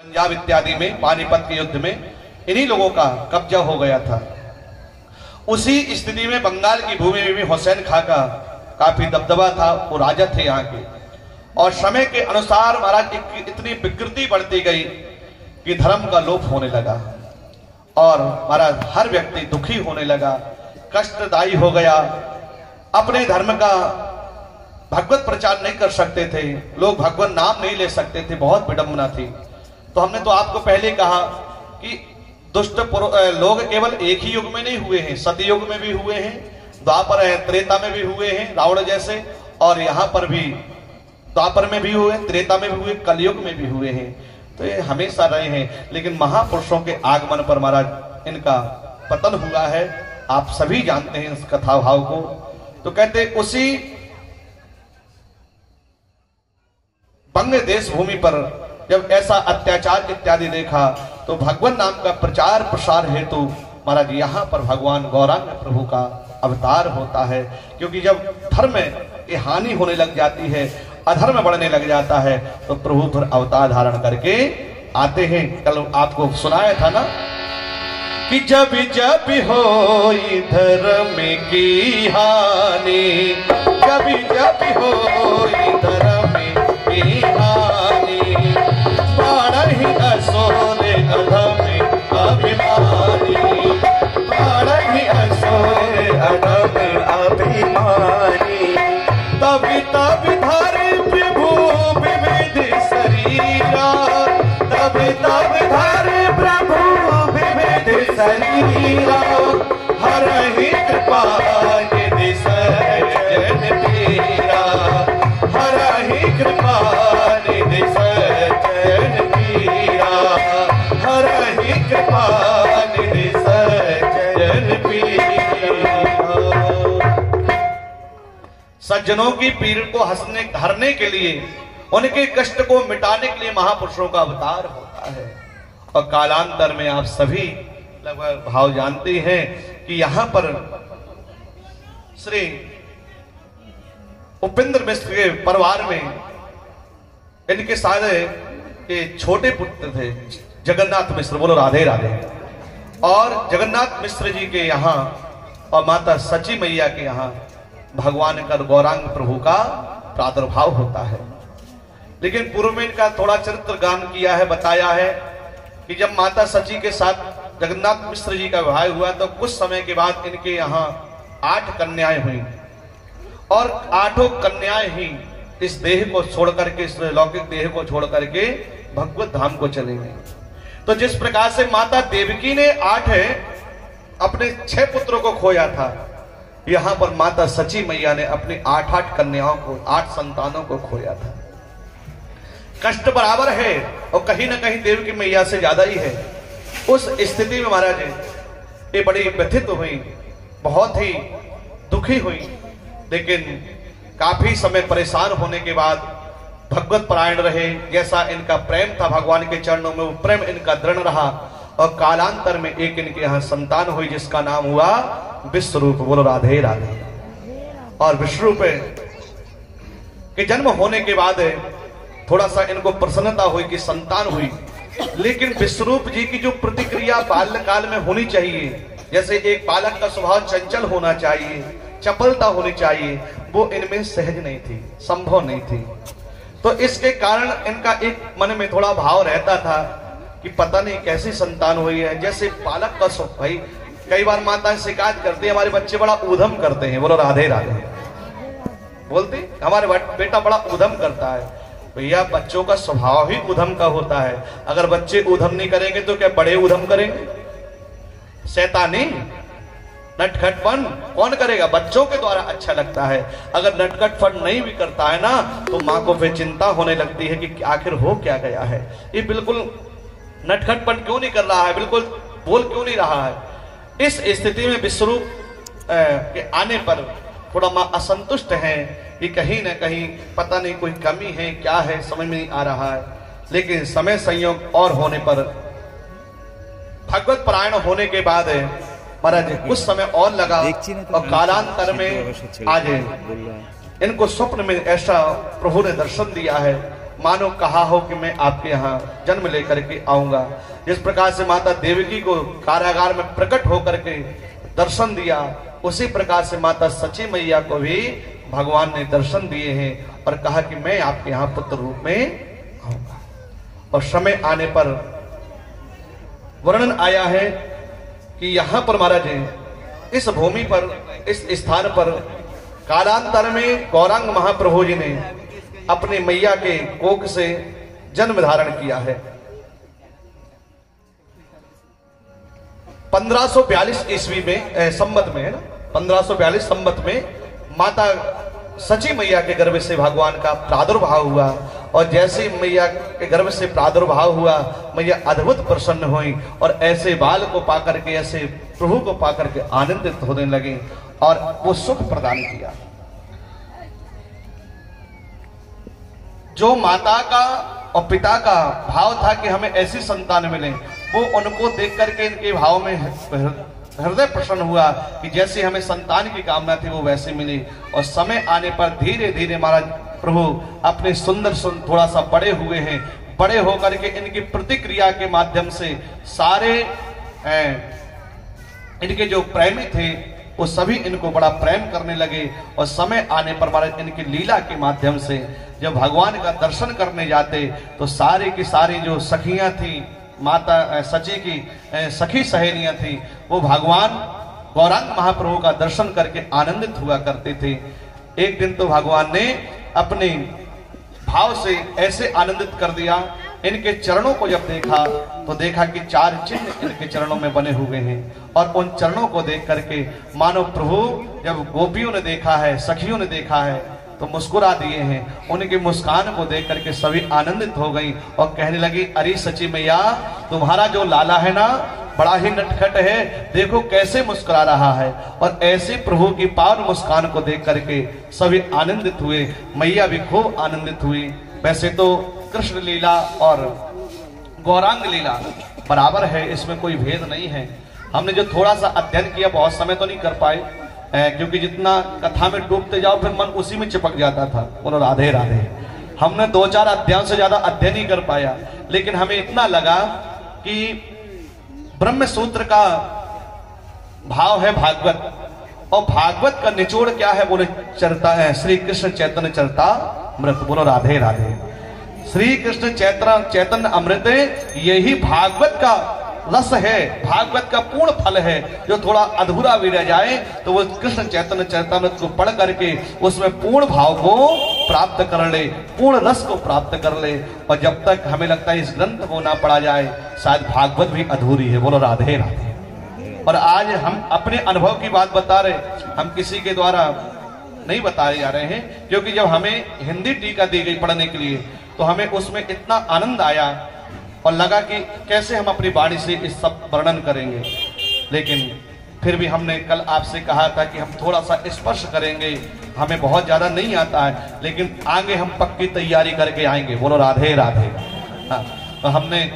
पंजाब इत्यादि में पानीपत के युद्ध में इन्हीं लोगों का कब्जा हो गया था। उसी स्थिति में बंगाल की भूमि में भी हुसैन खां का काफी दबदबा था, वो राजा थे यहाँ के। और समय के अनुसार महाराज इतनी विकृति बढ़ती गई कि धर्म का लोप होने लगा और महाराज हर व्यक्ति दुखी होने लगा, कष्टदायी हो गया। अपने धर्म का भगवत प्रचार नहीं कर सकते थे लोग, भगवान नाम नहीं ले सकते थे, बहुत विडंबना थी। तो हमने तो आपको पहले कहा कि दुष्ट लोग केवल एक ही युग में नहीं हुए हैं, सतयुग में भी हुए हैं, द्वापर त्रेता में भी हुए हैं रावण जैसे, और यहाँ पर भी द्वापर में भी हुए, त्रेता में भी हुए, कलयुग में भी हुए हैं। तो ये हमेशा रहे हैं, लेकिन महापुरुषों के आगमन पर महाराज इनका पतन हुआ है। आप सभी जानते हैं इस कथा भाव को। तो कहते उसी बंग देश भूमि पर जब ऐसा अत्याचार इत्यादि देखा तो भगवान नाम का प्रचार प्रसार हेतु महाराज यहाँ पर भगवान गौरांग प्रभु का अवतार होता है। क्योंकि जब धर्म की हानि होने लग जाती है, अधर्म बढ़ने लग जाता है, तो प्रभु फिर अवतार धारण करके आते हैं। कल आपको सुनाया था ना कि जब जब हो धर्म की हानि, जब जब हो धर्म की हानि, बाढ़ असोरे अधम अभिमानी, बाढ़ असोरे अधम अभिमानी, तभी तभी धरे प्रभु विविध शरीरा, तभी तभी धरे प्रभु विविध शरीरा, हर ही कृपा निधि सज्जन पीरा, हर ही कृपा निधि सज्जन पीरा, हर ही कृपा निधि सज्जन पीरा। सज्जनों की पीड़ को हरने के लिए, उनके कष्ट को मिटाने के लिए महापुरुषों का अवतार होता है। और कालांतर में आप सभी लगभग भाव जानते हैं कि यहां पर श्री उपेंद्र मिश्र के परिवार में इनके सारे के छोटे पुत्र थे जगन्नाथ मिश्र, बोलो राधे राधे। और जगन्नाथ मिश्र जी के यहाँ और माता सची मैया के यहाँ भगवान का गौरांग प्रभु का प्रादुर्भाव होता है। लेकिन पूर्व में इनका थोड़ा चरित्र गान किया है, बताया है कि जब माता सची के साथ जगन्नाथ मिश्र जी का विवाह हुआ तो कुछ समय के बाद इनके यहाँ 8 कन्याएं हुई और 8 कन्याएं ही इस देह को छोड़ करके, इस लौकिक देह को छोड़ करके भगवत धाम को चले गई। तो जिस प्रकार से माता देवकी ने 8 अपने 6 पुत्रों को खोया था, यहां पर माता सची मैया ने अपनी 8 कन्याओं को, 8 संतानों को खोया था। कष्ट बराबर है और कहीं ना कहीं देवकी मैया से ज्यादा ही है। उस स्थिति में महाराज ये बड़ी व्यथित हुई, बहुत ही दुखी हुई। लेकिन काफी समय परेशान होने के बाद भगवत परायण रहे, जैसा इनका प्रेम था भगवान के चरणों में, वो प्रेम इनका दृढ़ रहा। और कालांतर में एक इनके यहाँ संतान हुई जिसका नाम हुआ विश्वरूप, बोलो राधे राधे। और विश्वरूप के जन्म होने के बाद थोड़ा सा इनको प्रसन्नता हुई कि संतान हुई। लेकिन विश्वरूप जी की जो प्रतिक्रिया बाल्यकाल में होनी चाहिए, जैसे एक बालक का स्वभाव चंचल होना चाहिए, चपलता होनी चाहिए, वो इनमें सहज नहीं थी, संभव नहीं थी। तो इसके कारण इनका एक मन में थोड़ा भाव रहता था कि पता नहीं कैसी संतान हुई है। जैसे बालक का स्वभाव, भाई कई बार माताएं शिकायत करती है हमारे बच्चे बड़ा ऊधम करते हैं, बोलो राधे राधे, बोलती हमारे बेटा बड़ा ऊधम करता है। भैया बच्चों का स्वभाव ही ऊधम का होता है। अगर बच्चे ऊधम नहीं करेंगे तो क्या बड़े ऊधम करेंगे? शैतानी नटखटपन कौन करेगा? बच्चों के द्वारा अच्छा लगता है। अगर नटखटपन नहीं भी करता है ना तो माँ को फिर चिंता होने लगती है कि आखिर हो क्या गया है, ये बिल्कुल नटखटपन क्यों नहीं कर रहा है, बिल्कुल बोल क्यों नहीं रहा है। इस स्थिति में विश्वरूप के आने पर थोड़ा माँ असंतुष्ट है कि कहीं ना कहीं पता नहीं कोई कमी है, क्या है, समझ में नहीं आ रहा है। लेकिन समय संयोग और होने पर, भगवत परायण होने के बाद महाराज कुछ समय और लगा और कालांतर में आज इनको स्वप्न में ऐसा प्रभु ने दर्शन दिया है मानो कहा हो कि मैं आपके यहाँ जन्म लेकर के आऊंगा। जिस प्रकार से माता देवकी को कारागार में प्रकट होकर के दर्शन दिया, उसी प्रकार से माता सची मैया को भी भगवान ने दर्शन दिए हैं और कहा कि मैं आपके यहाँ पुत्र रूप में आऊंगा। और समय आने पर वर्णन आया है कि यहाँ पर महाराज इस भूमि पर, इस स्थान पर कालांतर में गौरांग महाप्रभु जी ने अपने मैया के कोख से जन्म धारण किया है। 1542 ईस्वी में संवत में है ना, 1542 संवत में माता सची मैया के गर्भ से भगवान का प्रादुर्भाव हुआ। और जैसे मैया के गर्भ से प्रादुर्भाव हुआ, मैया अद्भुत प्रसन्न हुई और ऐसे बाल को पाकर के, ऐसे प्रभु को पाकर के आनंदित होने लगे और वो सुख प्रदान किया। जो माता का और पिता का भाव था कि हमें ऐसी संतान मिले, वो उनको देख करके इनके भाव में हृदय प्रसन्न हुआ कि जैसे हमें संतान की कामना थी वो वैसे मिली। और समय आने पर धीरे धीरे महाराज प्रभु अपने सुंदर थोड़ा सा बड़े हुए हैं। बड़े होकर के इनकी प्रतिक्रिया के माध्यम से सारे इनके जो प्रेमी थे वो सभी इनको बड़ा प्रेम करने लगे। और समय आने पर महाराज इनकी लीला के माध्यम से जब भगवान का दर्शन करने जाते तो सारी की सारी जो सखियां थी, माता सची की सखी सहेलियां थी, वो भगवान गौरांग महाप्रभु का दर्शन करके आनंदित हुआ करते थे। एक दिन तो भगवान ने अपने भाव से ऐसे आनंदित कर दिया, इनके चरणों को जब देखा तो देखा कि 4 चिन्ह इनके चरणों में बने हुए हैं। और उन चरणों को देख करके मानो प्रभु जब गोपियों ने देखा है, सखियों ने देखा है तो मुस्कुरा दिए हैं। उनकी मुस्कान को देख करके सभी आनंदित हो गई और कहने लगी, अरे सची मैया, तुम्हारा जो लाला है ना बड़ा ही नटखट है, देखो कैसे मुस्कुरा रहा है। और ऐसे प्रभु की पावन मुस्कान को देख करके सभी आनंदित हुए, मैया भी खूब आनंदित हुई। वैसे तो कृष्ण लीला और गौरांग लीला बराबर है, इसमें कोई भेद नहीं है। हमने जो थोड़ा सा अध्ययन किया, बहुत समय तो नहीं कर पाए क्योंकि जितना कथा में डूबते जाओ फिर मन उसी में चिपक जाता था। बोलो राधे राधे। हमने 2-4 अध्यायों से ज्यादा अध्ययन ही कर पाया, लेकिन हमें इतना लगा कि ब्रह्म सूत्र का भाव है भागवत, और भागवत का निचोड़ क्या है? बोले चरता है श्री कृष्ण चैतन्य चरतामृत। बोलो राधे राधे। श्री कृष्ण चैतन्य अमृत यही भागवत का रस है, भागवत का पूर्ण फल है। जो थोड़ा अधूरा भी रह जाए तो वो कृष्ण चैतन्य चरितामृत को पढ़ करके उसमें पूर्ण भाव को प्राप्त कर ले, पूर्ण रस को प्राप्त कर ले। और जब तक हमें लगता है इस ग्रंथ को ना पढ़ा जाए शायद भागवत भी अधूरी है। बोलो राधे राधे। और आज हम अपने अनुभव की बात बता रहे, हम किसी के द्वारा नहीं बताए जा रहे हैं, क्योंकि जब हमें हिंदी टीका दी गई पढ़ने के लिए तो हमें उसमें इतना आनंद आया और लगा कि कैसे हम अपनी वाणी से इस सब वर्णन करेंगे। लेकिन फिर भी हमने कल आपसे कहा था कि हम थोड़ा सा स्पर्श करेंगे, हमें बहुत ज्यादा नहीं आता है, लेकिन आगे हम पक्की तैयारी करके आएंगे। बोलो राधे राधे। हाँ, तो हमने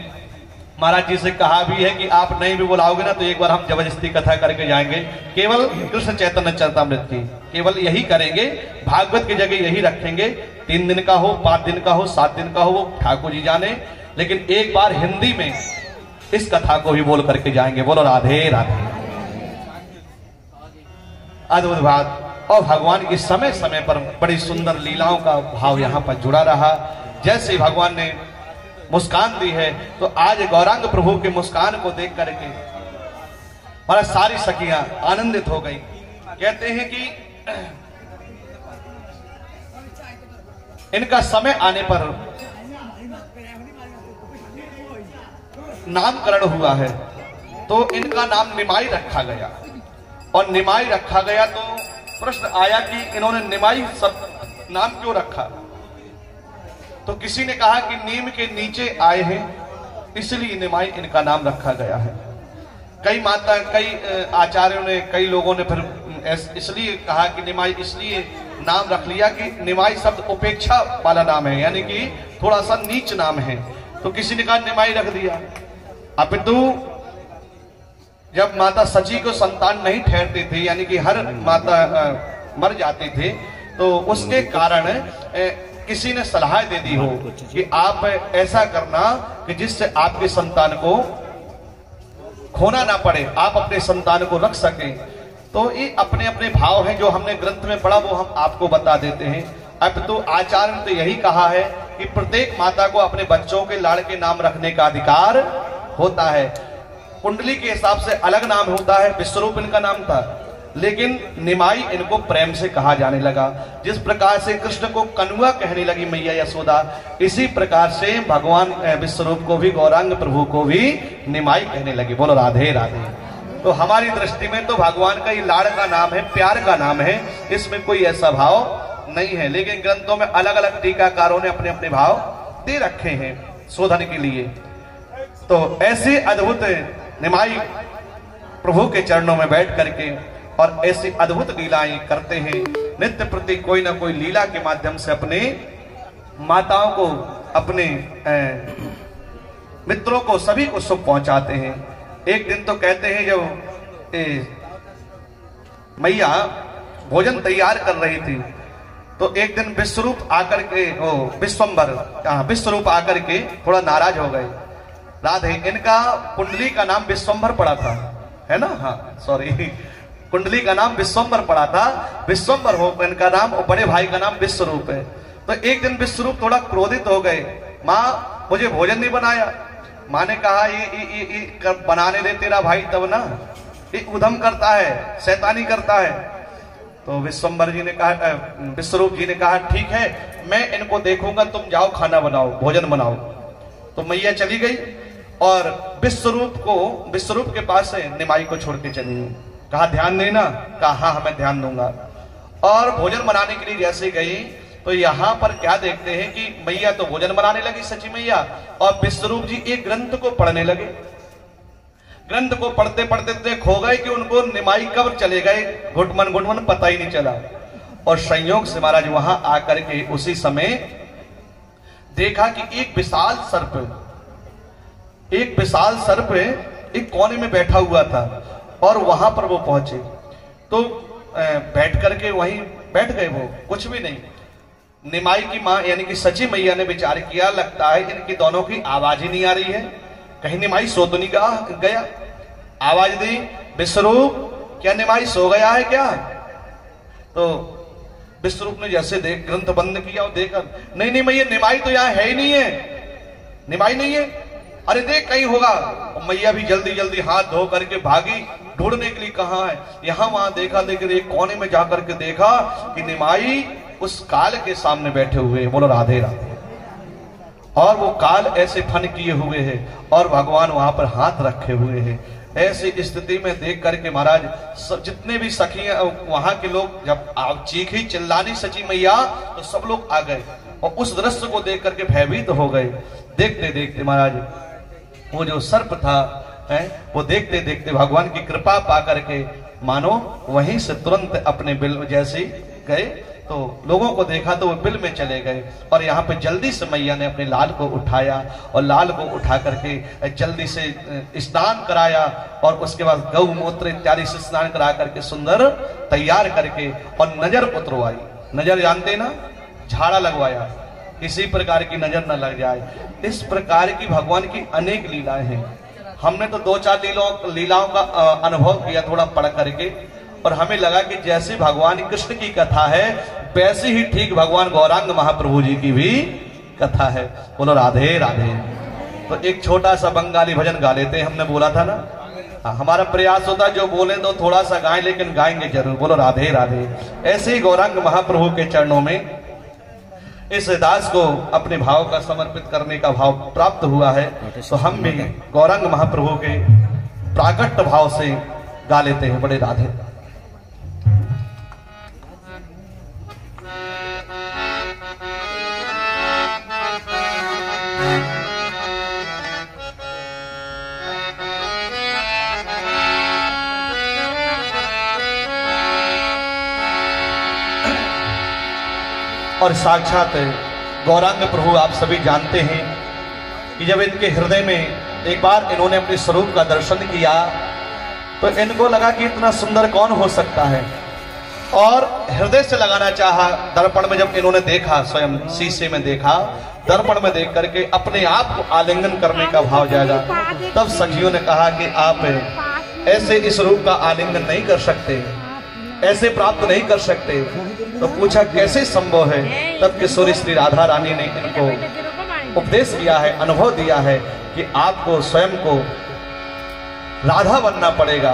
महाराज जी से कहा भी है कि आप नहीं भी बुलाओगे ना तो एक बार हम जबरदस्ती कथा करके जाएंगे, केवल कृष्ण चैतन्य चरितामृत की, केवल यही करेंगे, भागवत की जगह यही रखेंगे। 3 दिन का हो, 5 दिन का हो, 7 दिन का हो, वो ठाकुर जी जाने, लेकिन एक बार हिंदी में इस कथा को भी बोल करके जाएंगे। बोलो राधे राधे। अद्भुत बात। और भगवान की समय समय पर बड़ी सुंदर लीलाओं का भाव यहाँ पर जुड़ा रहा। जैसे भगवान ने मुस्कान दी है तो आज गौरांग प्रभु की मुस्कान को देख करके हमारा सारी सखियां आनंदित हो गई। कहते हैं कि इनका समय आने पर नामकरण हुआ है तो इनका नाम निमाई रखा गया। और निमाई रखा गया तो प्रश्न आया कि इन्होंने निमाई सब नाम क्यों रखा? तो किसी ने कहा कि नीम के नीचे आए हैं इसलिए निमाई इनका नाम रखा गया है। कई आचार्यों ने, कई लोगों ने फिर इसलिए कहा कि निमाई इसलिए नाम रख लिया कि निमाई शब्द उपेक्षा वाला नाम है, यानी कि थोड़ा सा नीच नाम है। तो किसी ने कहा निमाई रख दिया। अपितु जब माता सची को संतान नहीं ठहरती थी, यानी कि हर माता मर जाती थी, तो उसके कारण किसी ने सलाह दे दी हो कि आप ऐसा करना कि जिससे आपके संतान को खोना ना पड़े, आप अपने संतान को रख सकें, तो ये अपने अपने भाव हैं जो हमने ग्रंथ में पढ़ा वो हम आपको बता देते हैं। अब तो आचार्य ने तो यही कहा है कि प्रत्येक माता को अपने बच्चों के लाड़ के नाम रखने का अधिकार होता है। कुंडली के हिसाब से अलग नाम होता है, विश्वरूप इनका नाम था, लेकिन निमाई इनको प्रेम से कहा जाने लगा। जिस प्रकार से कृष्ण को कनुआ कहने लगी मैया यशोदा, इसी प्रकार से भगवान विश्वरूप को भी, गौरांग प्रभु को भी निमाई कहने लगी। बोलो राधे राधे। तो हमारी दृष्टि में तो भगवान का ये लाड़ का नाम है, प्यार का नाम है, इसमें कोई ऐसा भाव नहीं है। लेकिन ग्रंथों में अलग अलग टीकाकारों ने अपने अपने भाव दे रखे हैं शोधन के लिए। तो ऐसी अद्भुत निमाई प्रभु के चरणों में बैठ करके और ऐसी अद्भुत लीलाएं करते हैं। नित्य प्रति कोई ना कोई लीला के माध्यम से अपने माताओं को, अपने मित्रों को, सभी को सुख पहुंचाते हैं। एक दिन तो कहते हैं जब मैया भोजन तैयार कर रही थी तो एक दिन विश्वरूप आकर के, विश्वरूप आकर के थोड़ा नाराज हो गए। राधे, इनका कुंडली का नाम विश्वंभर पड़ा था, है ना? हाँ सॉरी, कुंडली का नाम विश्वंभर पड़ा था, विश्वंभर हो इनका नाम, और बड़े भाई का नाम विश्वरूप है। तो एक दिन विश्वरूप थोड़ा क्रोधित हो गए, माँ मुझे भोजन नहीं बनाया। माँ ने कहा ये बनाने दे तेरा भाई तब ना, ये उधम करता है, शैतानी करता है। तो विश्वंभर जी ने कहा, विश्वरूप जी ने कहा ठीक है मैं इनको देखूंगा, तुम जाओ खाना बनाओ, भोजन बनाओ। तो मैया चली गई और विश्वरूप के पास से निमाई को छोड़ के चली गई। कहा ध्यान देना, कहा हाँ मैं ध्यान दूंगा। और भोजन बनाने के लिए जैसे गई तो यहाँ पर क्या देखते हैं कि मैया तो भोजन बनाने लगी, सची मैया, और विश्वरूप जी एक ग्रंथ को पढ़ने लगे। ग्रंथ को पढ़ते पढ़ते खो गए कि उनको निमाई कब चले गए, घुटमन पता ही नहीं चला। और संयोग से महाराज वहां आकर के उसी समय देखा कि एक विशाल सर्प एक कोने में बैठा हुआ था और वहां पर वो पहुंचे तो बैठ करके वहीं बैठ गए, वो कुछ भी नहीं। निमाई की मां यानी कि सची मैया ने विचार किया, लगता है इनकी दोनों की आवाज ही नहीं आ रही है, कहीं निमाई सो तो नहीं गया। आवाज दी, विश्वरूप क्या निमाई सो गया है क्या? तो विश्वरूप ने जैसे ग्रंथ बंद किया और देखा, नहीं मैया निमाई तो यहाँ है ही नहीं है, निमाई नहीं है, अरे देख कहीं होगा। और मैया भी जल्दी जल्दी हाथ धो करके भागी ढूंढने के लिए, कहाँ है, यहाँ वहां देखा, लेकिन एक कोने में जाकर के देखा कि निमाई उस काल के सामने बैठे हुए। बोलो राधे राधे। और वो काल ऐसे फन किए हुए हैं और भगवान वहां पर हाथ रखे हुए हैं। ऐसी स्थिति में देख करके महाराज जितने भी सखी वहां के लोग जब चीखी चिल्लानी सची मैया तो सब लोग आ गए और उस दृश्य को देख करके भयभीत हो गए। देखते देखते महाराज वो जो सर्प था वो देखते देखते भगवान की कृपा पा करके मानो वहीं से तुरंत अपने बिल जैसे गए तो लोगों को देखा तो वो बिल में चले गए। और यहाँ पे जल्दी से मैया ने अपने लाल को उठाया और लाल को उठा करके जल्दी से स्नान कराया और उसके बाद गौ मूत्र इत्यादि से स्नान करा करके सुंदर तैयार करके और नजर उतरवाई। नजर जानते ना, झाड़ा लगवाया, किसी प्रकार की नजर न लग जाए। इस प्रकार की भगवान की अनेक लीलाएं हैं। हमने तो 2-4 लीलाओं का अनुभव किया थोड़ा पढ़ करके, और हमें लगा कि जैसे भगवान कृष्ण की कथा है वैसे ही ठीक भगवान गौरांग महाप्रभु जी की भी कथा है। बोलो राधे राधे। तो एक छोटा सा बंगाली भजन गा लेते हैं, हमने बोला था ना, हमारा प्रयास होता जो बोले तो थोड़ा सा गाएं, लेकिन गाएंगे जरूर। बोलो राधे राधे। ऐसे ही गौरांग महाप्रभु के चरणों में इस दास को अपने भाव का समर्पित करने का भाव प्राप्त हुआ है, तो हम भी गौरांग महाप्रभु के प्राकट भाव से गा लेते हैं। बड़े राधे। और साक्षात गौरांग प्रभु आप सभी जानते हैं कि जब इनके हृदय में एक बार इन्होंने अपने स्वरूप का दर्शन किया तो इनको लगा कि इतना सुंदर कौन हो सकता है। और हृदय से लगाना चाहा। दर्पण में जब इन्होंने देखा, स्वयं शीशे में देखा, दर्पण में देख करके अपने आप को आलिंगन करने का भाव जागा। तब सखियों ने कहा कि आप ऐसे इस रूप का आलिंगन नहीं कर सकते, ऐसे प्राप्त नहीं कर सकते। तो पूछा कैसे संभव है? तब किशोरी श्री राधा रानी ने इनको उपदेश किया है, अनुभव दिया है कि आपको स्वयं को राधा बनना पड़ेगा,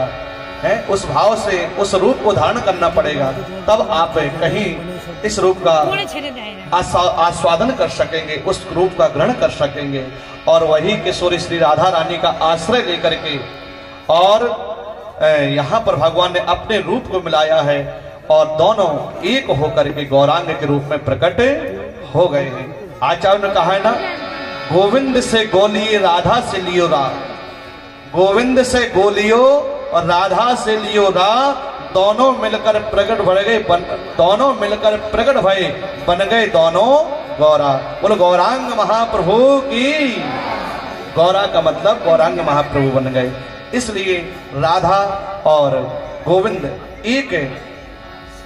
है उस भाव से उस रूप को धारण करना पड़ेगा, तब आप कहीं इस रूप का आस्वादन कर सकेंगे, उस रूप का ग्रहण कर सकेंगे। और वही किशोरी श्री राधा रानी का आश्रय लेकर के और यहाँ पर भगवान ने अपने रूप को मिलाया है और दोनों एक होकर के गौरांग के रूप में प्रकट हो गए हैं। आचार्य ने कहा है ना, गोविंद से गोलिए राधा से लियो रा, गोविंद से गोलियो और राधा से लियो रा, दोनों मिलकर प्रकट भर गए, दोनों मिलकर प्रकट भये बन गए दोनों गौरा। बोलो गौरांग महाप्रभु की। गौरा का मतलब गौरांग महाप्रभु बन गए। इसलिए राधा और गोविंद एक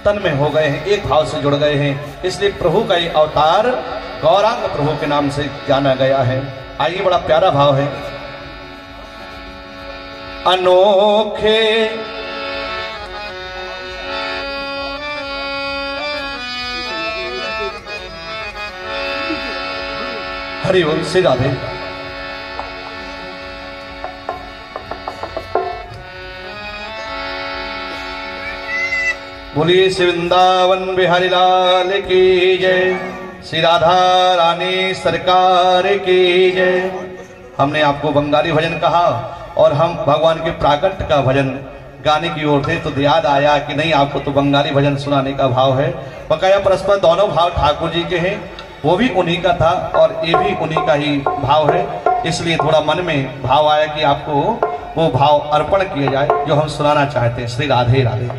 तन में हो गए हैं, एक भाव से जुड़ गए हैं। इसलिए प्रभु का ये अवतार गौरांग प्रभु के नाम से जाना गया है। आइए, बड़ा प्यारा भाव है। अनोखे हरि बोल श्री राधे। बोलिए श्री वृंदावन बिहारी लाल की जय, श्री राधा रानी सरकार की जय। हमने आपको बंगाली भजन कहा और हम भगवान के प्राकट्य का भजन गाने की ओर थे, तो याद आया कि नहीं, आपको तो बंगाली भजन सुनाने का भाव है। बकाया परस्पर दोनों भाव ठाकुर जी के हैं, वो भी उन्हीं का था और ये भी उन्हीं का ही भाव है। इसलिए थोड़ा मन में भाव आया कि आपको वो भाव अर्पण किया जाए जो हम सुनाना चाहते हैं। श्री राधे राधे।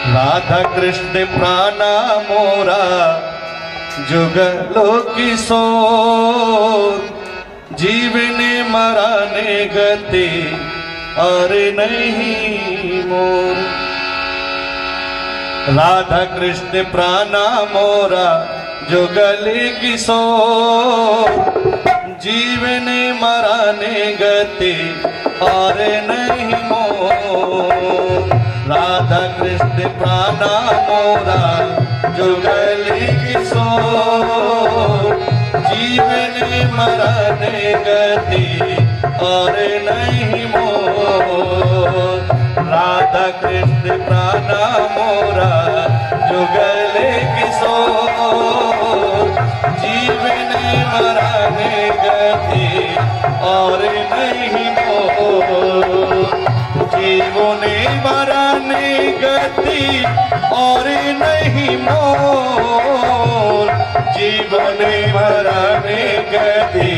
राधा कृष्ण प्राणा मोरा जुगलो किशोर, जीवने मराने गति और नहीं मोर। राधा कृष्ण प्राणा मोरा जुगले किशोर, जीवने मराने गति और नहीं मोर। राधा कृष्ण प्राणा मोरा जुगले किशोर, जीवने मरने गति और नहीं मोर। राधा कृष्ण प्राणा मोरा जुगले किशोर, जीवने मरने गति और नहीं मोर। जीवने मरने गति और नहीं मोर, जीवने मरने गति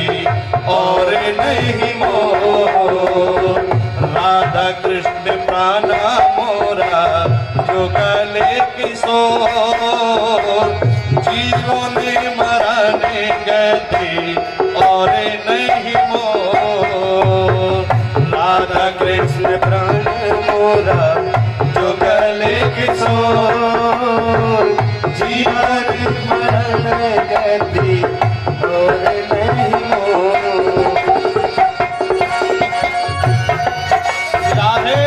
और नहीं मोर। राधा कृष्ण प्राणा मोरा जुगले किशोर, जीवने मरने गति और नहीं मोर। राधा कृष्ण प्राण मोरा जुगले किशोर, जीवन मरण गति और नहीं मोर। राधे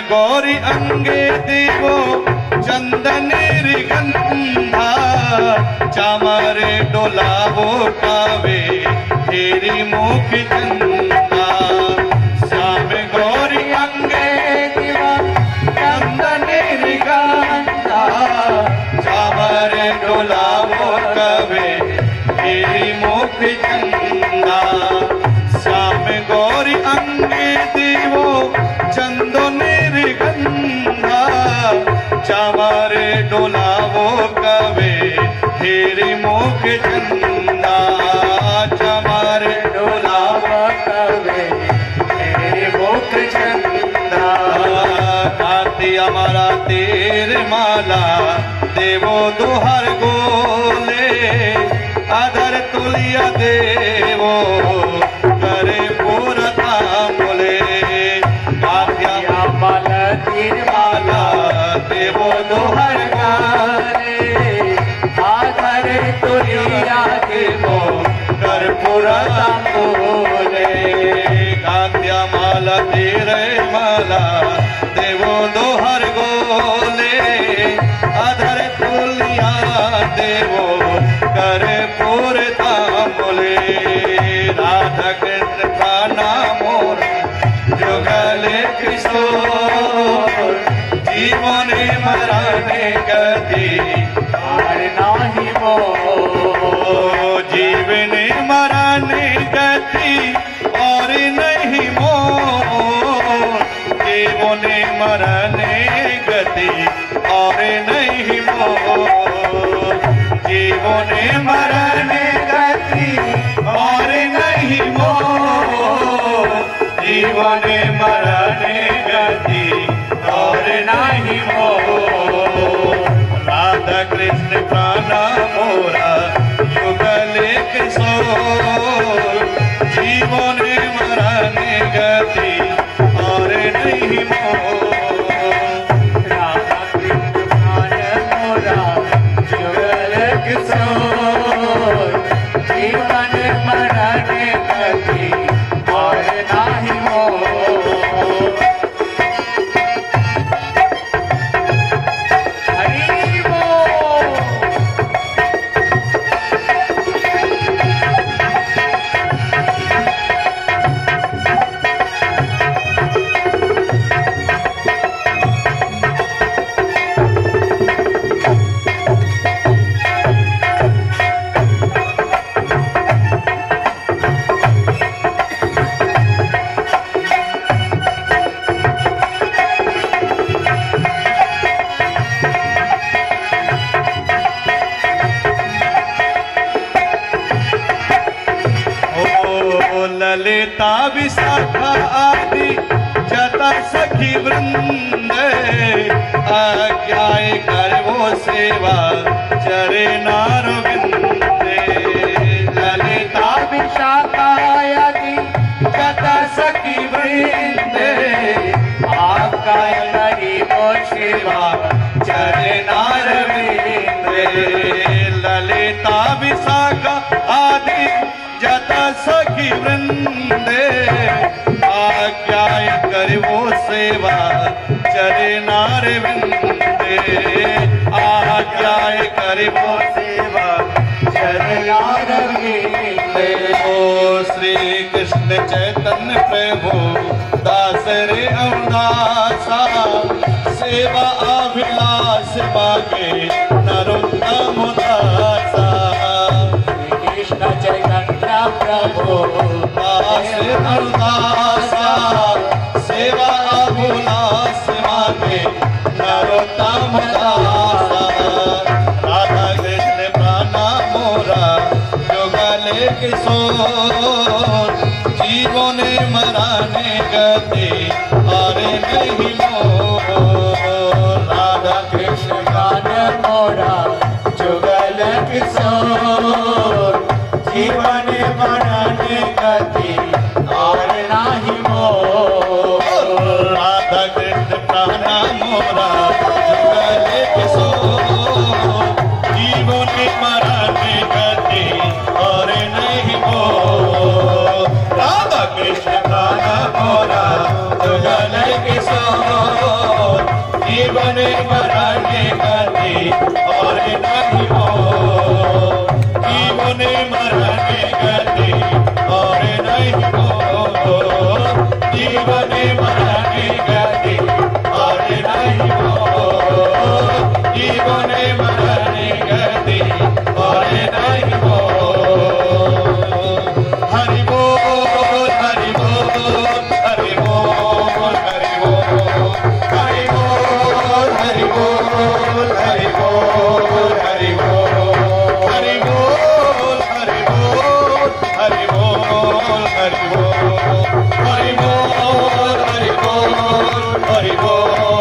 गौरी अंगे देवो चंदनेरी गंधा, चामरे डोलावो पावे तेरी मुख चंदा। श्याम गौरी अंगे देवो चंदनेरी गंधा, चामरे डोलावो पावे तेरी चमरे डोलावो कवे हेरी मुख चंदा चमरे डोलावो कवे हेरी मुख चंदा काती हमारा तेर माला देवो दोहर गोले अधर तुलिया देवो करे पूरता बोले कातिया माला तीर माला देवो दोहर गाले आधर तुलिया देवो कर पूरता बोले कातिया माला तीर माला देवो दोहर गोले अधर तुलिया देवो कर पूरता बोले राधा कृष्ण का नाम जुगले किशोर जीवने मरने गति और नाही मोह जीवने मरने गति और नहीं मोह जीवने मरने गति और नहीं मोह जीवने मरने गति और नहीं मोह जीवने मरने गति और नहीं मोह राधा कृष्ण प्राण मोरा युगले किशोर जीवने मरने गति और नहीं मोह राधा कृष्ण प्राण मोरा युगले किशोर जीवन मरने गति और नहीं मोह हरि बोल ललिता विशाखा आदि जता सखी वृंद आज्ञाए करवो सेवा चरे नारविंदे ललिता विशाखा आदि जता सखी वृंद आज्ञाए करवो सेवा चरे नारविंदे ललिता विशाखा आदि जता सखी वृंदे आज्ञाए करवो सेवा चरे नारविंदे आज्ञाए करवो सेवा चरे नारविंदे ओ श्री कृष्ण चैतन्य प्रभु दास रे अवदासा सेवा अभिलाष मागे नरोत्तम दासा कृष्ण चैतन्य प्रभु दास अवदासा सेवा अभिलाष मागे नरोत्तम दासा राधा कृष्ण प्राण मोरा जुगले किशोर जीवने मरने गति और नहीं मोह राधा कृष्ण प्राण मोरा जुगल किशोर जीवने मरने गति और नहीं मोह राधा कृष्ण प्राण मोरा जुगल किशोर जीवने मरने गति और नहीं मोह राधा कृष्ण प्राण मोरा जुगल किशोर जीवने मरने गति और नहीं मोह जीवने मरने गति और नहीं मोह जीवने मरने गति और नहीं मोह जीवने मरने गति और नहीं मोह हरि बोल हरि बोल हरि बोल हरि बोल हरि बोल हरि बोल हरि बोल हरि बोल हरि बोल